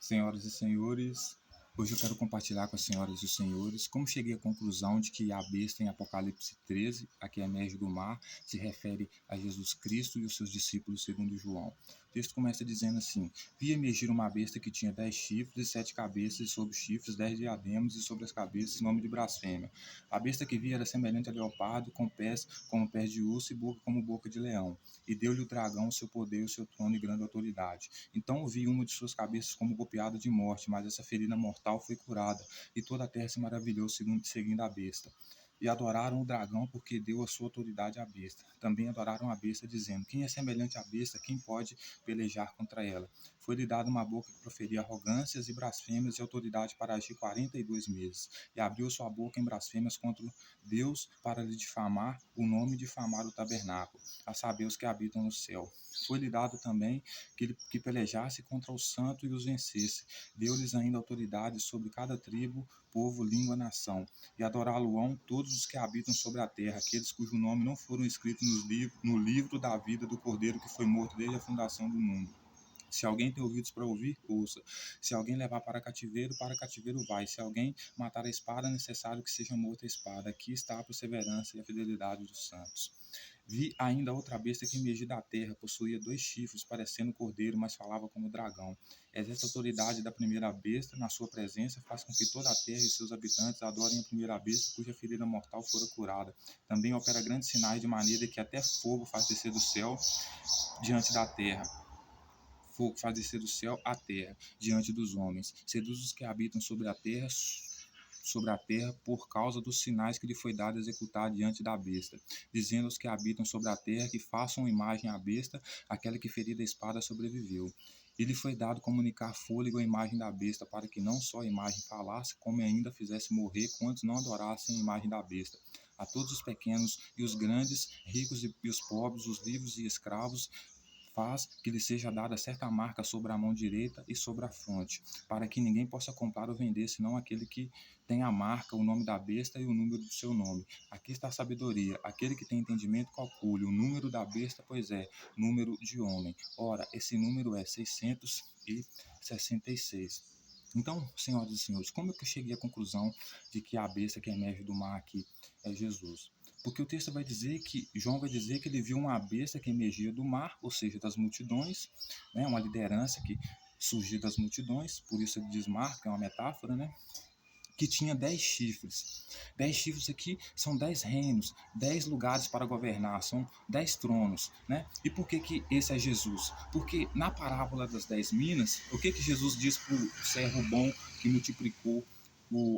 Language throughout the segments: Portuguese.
Senhoras e senhores, hoje eu quero compartilhar com as senhoras e os senhores como cheguei à conclusão de que a besta em Apocalipse 13, a que emerge do mar, se refere a Jesus Cristo e os seus discípulos segundo João. O texto começa dizendo assim: vi emergir uma besta que tinha 10 chifres e 7 cabeças, e sobre os chifres 10 diademas, e sobre as cabeças nome de blasfêmia. A besta que vi era semelhante a leopardo, com pés como pés de urso e boca como boca de leão. E deu-lhe o dragão o seu poder, o seu trono e grande autoridade. Então vi uma de suas cabeças como golpeada de morte, mas essa ferida mortal foi curada, e toda a terra se maravilhou seguindo a besta. E adoraram o dragão, porque deu a sua autoridade à besta. Também adoraram a besta, dizendo: quem é semelhante à besta, quem pode pelejar contra ela? Foi-lhe dada uma boca que proferia arrogâncias e blasfêmias, e autoridade para agir 42 meses. E abriu sua boca em blasfêmias contra Deus, para lhe difamar o nome e difamar o tabernáculo, a saber, os que habitam no céu. Foi-lhe dado também que pelejasse contra o santo e os vencesse. Deu-lhes ainda autoridade sobre cada tribo, povo, língua, nação. E adorá-lo-ão todos os que habitam sobre a terra, aqueles cujo nome não foram escritos no livro da vida do Cordeiro que foi morto desde a fundação do mundo. Se alguém tem ouvidos para ouvir, ouça. Se alguém levar para cativeiro vai. Se alguém matar a espada, é necessário que seja morta a espada. Aqui está a perseverança e a fidelidade dos santos. Vi ainda outra besta que emergia da terra, possuía 2 chifres, parecendo cordeiro, mas falava como dragão. Essa autoridade da primeira besta, na sua presença, faz com que toda a terra e seus habitantes adorem a primeira besta, cuja ferida mortal fora curada. Também opera grandes sinais, de maneira que até fogo faz descer do céu diante da terra. Fogo faz descer do céu à terra, diante dos homens. Seduz os que habitam sobre a terra por causa dos sinais que lhe foi dado executar diante da besta, dizendo aos que habitam sobre a terra que façam imagem à besta, aquela que ferida a espada sobreviveu. E lhe foi dado comunicar fôlego à imagem da besta, para que não só a imagem falasse, como ainda fizesse morrer quantos não adorassem a imagem da besta. A todos os pequenos e os grandes, ricos e os pobres, os livres e escravos, faz que lhe seja dada certa marca sobre a mão direita e sobre a fronte, para que ninguém possa comprar ou vender, senão aquele que tem a marca, o nome da besta e o número do seu nome. Aqui está a sabedoria. Aquele que tem entendimento calcule o número da besta, pois é número de homem. Ora, esse número é 666. Então, senhoras e senhores, como é que eu cheguei à conclusão de que a besta que emerge do mar aqui é Jesus? Porque o texto vai dizer que, João vai dizer que ele viu uma besta que emergia do mar, ou seja, das multidões, né? Uma liderança que surgiu das multidões, por isso ele diz mar, que é uma metáfora, né? Que tinha 10 chifres. 10 chifres aqui são 10 reinos, 10 lugares para governar, são 10 tronos, né? E por que esse é Jesus? Porque na parábola das 10 minas, o que Jesus diz para o servo bom que multiplicou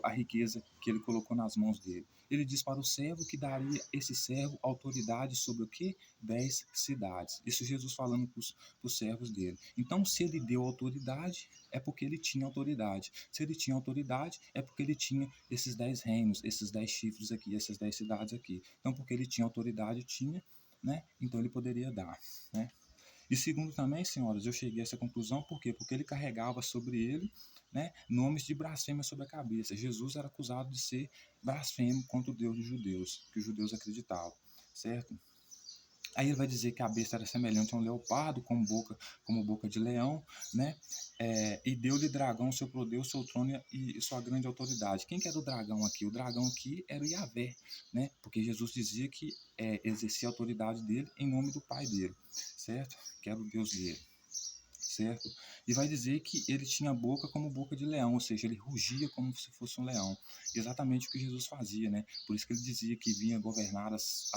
a riqueza que ele colocou nas mãos dele? Ele diz para o servo que daria esse servo autoridade sobre o que? 10 cidades. Isso Jesus falando para os servos dele. Então, se ele deu autoridade, é porque ele tinha autoridade. Se ele tinha autoridade, é porque ele tinha esses 10 reinos, esses 10 chifres aqui, essas 10 cidades aqui. Então, porque ele tinha autoridade, né? Então ele poderia dar, né? E segundo também, senhoras, eu cheguei a essa conclusão, por quê? Porque ele carregava sobre ele, né, nomes de blasfêmia sobre a cabeça. Jesus era acusado de ser blasfemo contra o Deus dos judeus, que os judeus acreditavam, certo? Aí ele vai dizer que a besta era semelhante a um leopardo, como boca de leão, né? E deu-lhe dragão seu poder, seu trono e sua grande autoridade. Quem que era o dragão aqui? O dragão aqui era o Yahvé, né? Porque Jesus dizia que exercia a autoridade dele em nome do Pai dele, certo? Que era o Deus dele, certo? E vai dizer que ele tinha boca como boca de leão, ou seja, ele rugia como se fosse um leão. Exatamente o que Jesus fazia, né? Por isso que ele dizia que vinha governar as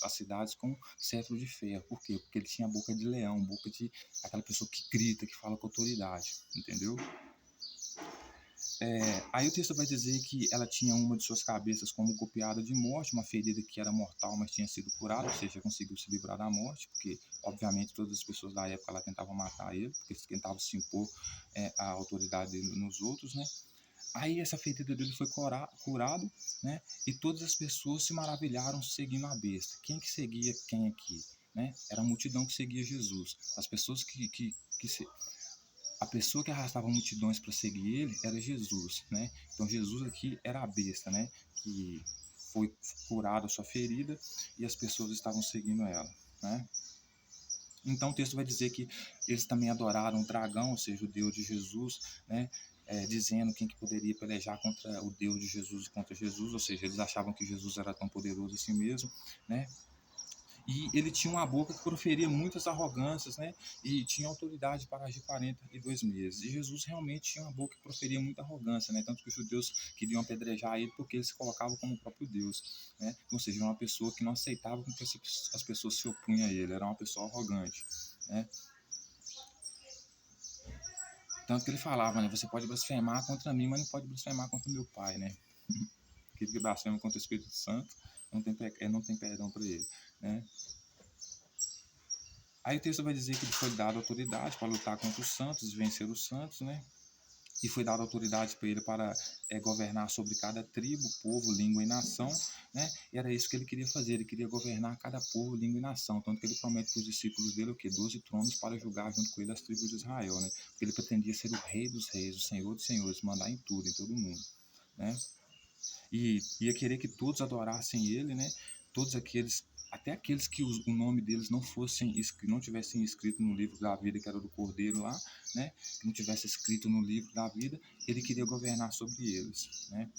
cidades com cetro de ferro. Por quê? Porque ele tinha boca de leão, boca de aquela pessoa que grita, que fala com autoridade, entendeu? Aí o texto vai dizer que ela tinha uma de suas cabeças como golpeada de morte, uma ferida que era mortal, mas tinha sido curada, ou seja, conseguiu se livrar da morte, porque, obviamente, todas as pessoas da época lá tentavam matar ele, porque eles tentavam se impor a autoridade dele nos outros, né? Aí essa ferida dele foi curado, né? E todas as pessoas se maravilharam seguindo a besta. Quem que seguia quem aqui, né? Era a multidão que seguia Jesus. As pessoas a pessoa que arrastava multidões para seguir ele era Jesus, né? Então Jesus aqui era a besta, né? Que foi curada a sua ferida e as pessoas estavam seguindo ela, né? Então o texto vai dizer que eles também adoraram o dragão, ou seja, o Deus de Jesus, né? Dizendo quem que poderia pelejar contra o Deus de Jesus e contra Jesus, ou seja, eles achavam que Jesus era tão poderoso assim mesmo, né? E ele tinha uma boca que proferia muitas arrogâncias, né? E tinha autoridade para agir 42 meses. E Jesus realmente tinha uma boca que proferia muita arrogância, né? Tanto que os judeus queriam apedrejar ele porque ele se colocava como o próprio Deus, né? Ou seja, era uma pessoa que não aceitava com que as pessoas se opunham a ele, era uma pessoa arrogante, né? Tanto que ele falava, né? Você pode blasfemar contra mim, mas não pode blasfemar contra meu pai, né? Aquele que blasfema contra o Espírito Santo não tem perdão para ele, né? Aí o texto vai dizer que ele foi dado autoridade para lutar contra os santos, vencer os santos, né? E foi dada autoridade para ele para governar sobre cada tribo, povo, língua e nação, né? E era isso que ele queria fazer, ele queria governar cada povo, língua e nação, tanto que ele promete para os discípulos dele o quê? 12 tronos para julgar junto com ele as tribos de Israel, né? Porque ele pretendia ser o rei dos reis, o senhor dos senhores, mandar em tudo, em todo mundo, né? E ia querer que todos adorassem ele, né? Todos aqueles, até aqueles que o nome deles não tivessem escrito no livro da vida, que era do Cordeiro lá, né? Que não tivesse escrito no livro da vida, ele queria governar sobre eles, né?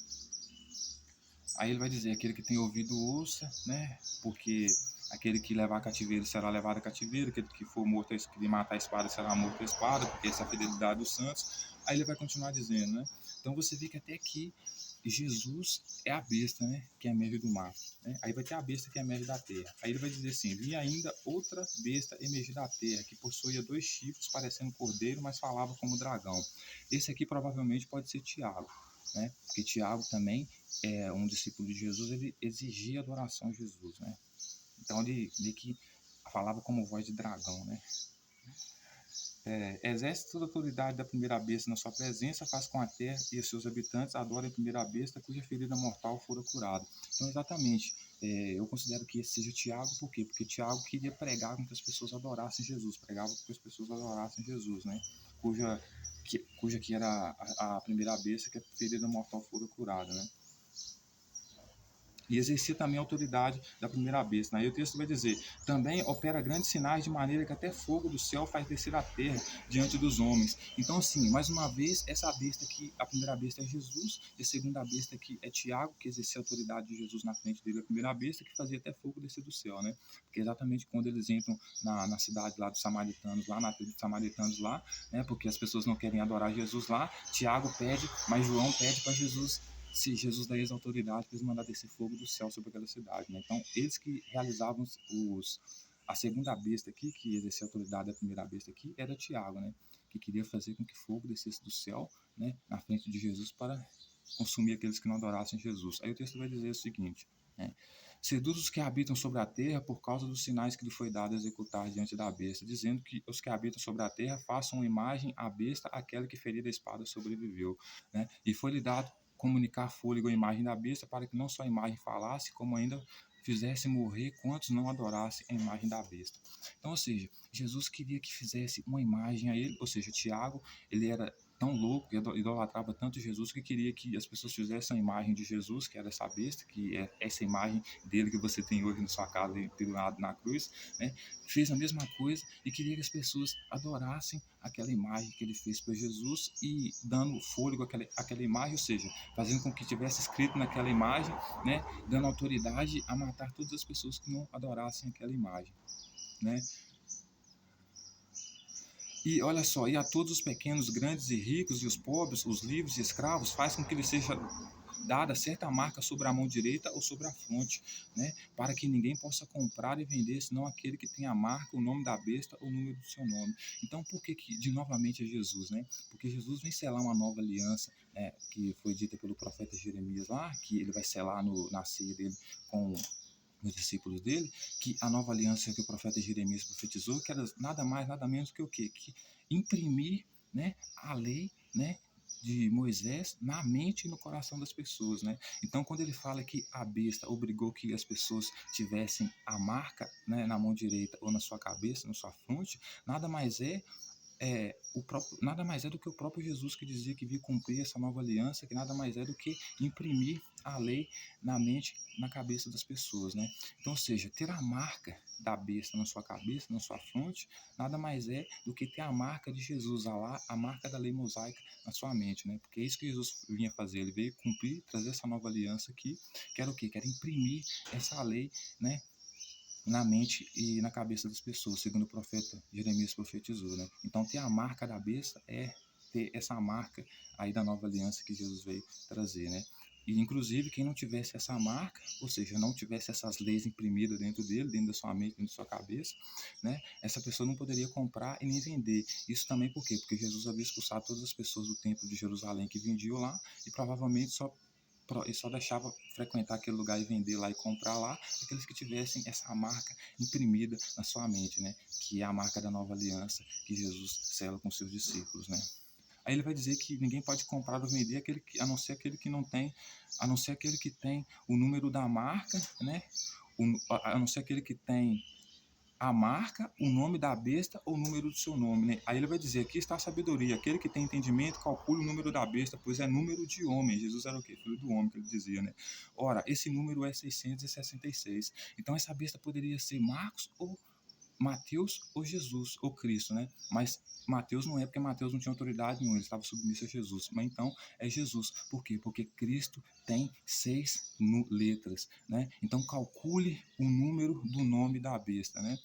Aí ele vai dizer, aquele que tem ouvido ouça, né? Porque aquele que levar cativeiro será levado a cativeiro, aquele que for morto que matar a espada será morto a espada, porque essa é a fidelidade dos santos. Aí ele vai continuar dizendo, né? Então você vê que até aqui Jesus é a besta, né? Que emerge do mar, né? Aí vai ter a besta que emerge da terra. Aí ele vai dizer assim, vi ainda outra besta emergir da terra, que possuía 2 chifres, parecendo cordeiro, mas falava como dragão. Esse aqui provavelmente pode ser Tiago, né? Porque Tiago também é um discípulo de Jesus, ele exigia adoração a Jesus, né? Então ele que falava como voz de dragão, né? Exerce toda a autoridade da primeira besta na sua presença, faz com a terra e os seus habitantes adorem a primeira besta cuja ferida mortal fora curada. Então, exatamente, eu considero que esse seja Tiago, por quê? Porque Tiago queria pregar com que as pessoas adorassem Jesus, pregava com que as pessoas adorassem Jesus, né? Cuja que era a primeira besta, que a ferida mortal fora curada, né? E exercia também a autoridade da primeira besta. Aí o texto vai dizer, também opera grandes sinais de maneira que até fogo do céu faz descer a terra diante dos homens. Então, assim, mais uma vez, essa besta aqui, a primeira besta é Jesus, e a segunda besta aqui é Tiago, que exercia a autoridade de Jesus na frente dele, a primeira besta, que fazia até fogo descer do céu, né? Porque exatamente quando eles entram na cidade lá dos samaritanos, lá na tribo dos samaritanos lá, né? Porque as pessoas não querem adorar Jesus lá, Tiago pede, mas João pede para Jesus, se Jesus dá eles autoridade para eles mandar descer fogo do céu sobre aquela cidade, né? Então, eles que realizavam a segunda besta aqui, que exercia a autoridade da primeira besta aqui, era Tiago, né? Que queria fazer com que fogo descesse do céu, né? Na frente de Jesus para consumir aqueles que não adorassem Jesus. Aí o texto vai dizer o seguinte, né? Seduz os que habitam sobre a terra por causa dos sinais que lhe foi dado a executar diante da besta, dizendo que os que habitam sobre a terra façam uma imagem à besta, aquela que ferida a espada sobreviveu, né? E foi-lhe dado comunicar fôlego à imagem da besta, para que não só a imagem falasse, como ainda fizesse morrer quantos não adorassem a imagem da besta. Então, ou seja, Jesus queria que fizesse uma imagem a ele, ou seja, Tiago, ele era tão louco, idolatrava tanto Jesus, que queria que as pessoas fizessem a imagem de Jesus, que era essa besta, que é essa imagem dele que você tem hoje na sua casa, pendurado na cruz, né? Fez a mesma coisa e queria que as pessoas adorassem aquela imagem que ele fez para Jesus e dando fôlego àquela imagem, ou seja, fazendo com que tivesse escrito naquela imagem, né, dando autoridade a matar todas as pessoas que não adorassem aquela imagem, né? E olha só, e a todos os pequenos, grandes e ricos, e os pobres, os livres e escravos, faz com que lhe seja dada certa marca sobre a mão direita ou sobre a fronte, né? Para que ninguém possa comprar e vender, senão aquele que tem a marca, o nome da besta ou o número do seu nome. Então, por que de novamente é Jesus, né? Porque Jesus vem selar uma nova aliança, né? Que foi dita pelo profeta Jeremias lá, que ele vai selar na ceia dele com os discípulos dele, que a nova aliança que o profeta Jeremias profetizou, que era nada mais, nada menos que o quê? Que imprimir, né, a lei, né, de Moisés na mente e no coração das pessoas, né? Então, quando ele fala que a besta obrigou que as pessoas tivessem a marca, né, na mão direita ou na sua cabeça, na sua fronte, nada mais nada mais é do que o próprio Jesus que dizia que vir cumprir essa nova aliança, que nada mais é do que imprimir a lei na mente, na cabeça das pessoas, né? Então, ou seja, ter a marca da besta na sua cabeça, na sua fronte, nada mais é do que ter a marca de Jesus, a marca da lei mosaica na sua mente, né? Porque é isso que Jesus vinha fazer, ele veio cumprir, trazer essa nova aliança aqui, que era o quê? Que era imprimir essa lei, né? Na mente e na cabeça das pessoas, segundo o profeta Jeremias profetizou, né? Então, ter a marca da besta é ter essa marca aí da nova aliança que Jesus veio trazer, né? E, inclusive, quem não tivesse essa marca, ou seja, não tivesse essas leis imprimidas dentro dele, dentro da sua mente, dentro da sua cabeça, né? Essa pessoa não poderia comprar e nem vender. Isso também por quê? Porque Jesus havia expulsado todas as pessoas do templo de Jerusalém que vendiam lá e provavelmente só deixava frequentar aquele lugar e vender lá e comprar lá aqueles que tivessem essa marca imprimida na sua mente, né? Que é a marca da nova aliança que Jesus sela com seus discípulos, né? Aí ele vai dizer que ninguém pode comprar ou vender a não ser aquele que não tem, a não ser aquele que tem o número da marca, né? A não ser aquele que tem a marca, o nome da besta ou o número do seu nome, né? Aí ele vai dizer, aqui está a sabedoria, aquele que tem entendimento calcule o número da besta, pois é número de homem. Jesus era o quê? Filho do homem, que ele dizia, né? Ora, esse número é 666. Então essa besta poderia ser Marcos ou Mateus ou Jesus ou Cristo, né? Mas Mateus não é, porque Mateus não tinha autoridade nenhuma, ele estava submisso a Jesus. Mas então é Jesus. Por quê? Porque Cristo tem 6 letras, né? Então calcule o número do nome da besta, né?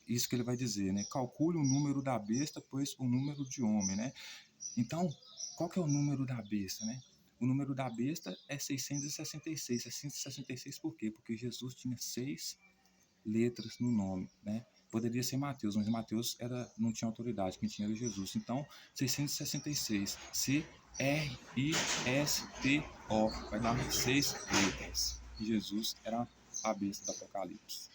Isso que ele vai dizer, né? Calcule o número da besta, pois o número de homem, né? Então, qual que é o número da besta, né? O número da besta é 666. 666 por quê? Porque Jesus tinha 6 letras no nome, né? Poderia ser Mateus, mas Mateus não tinha autoridade, quem tinha era Jesus. Então, 666, C-R-I-S-T-O, vai dar 6 letras. E Jesus era a besta do Apocalipse.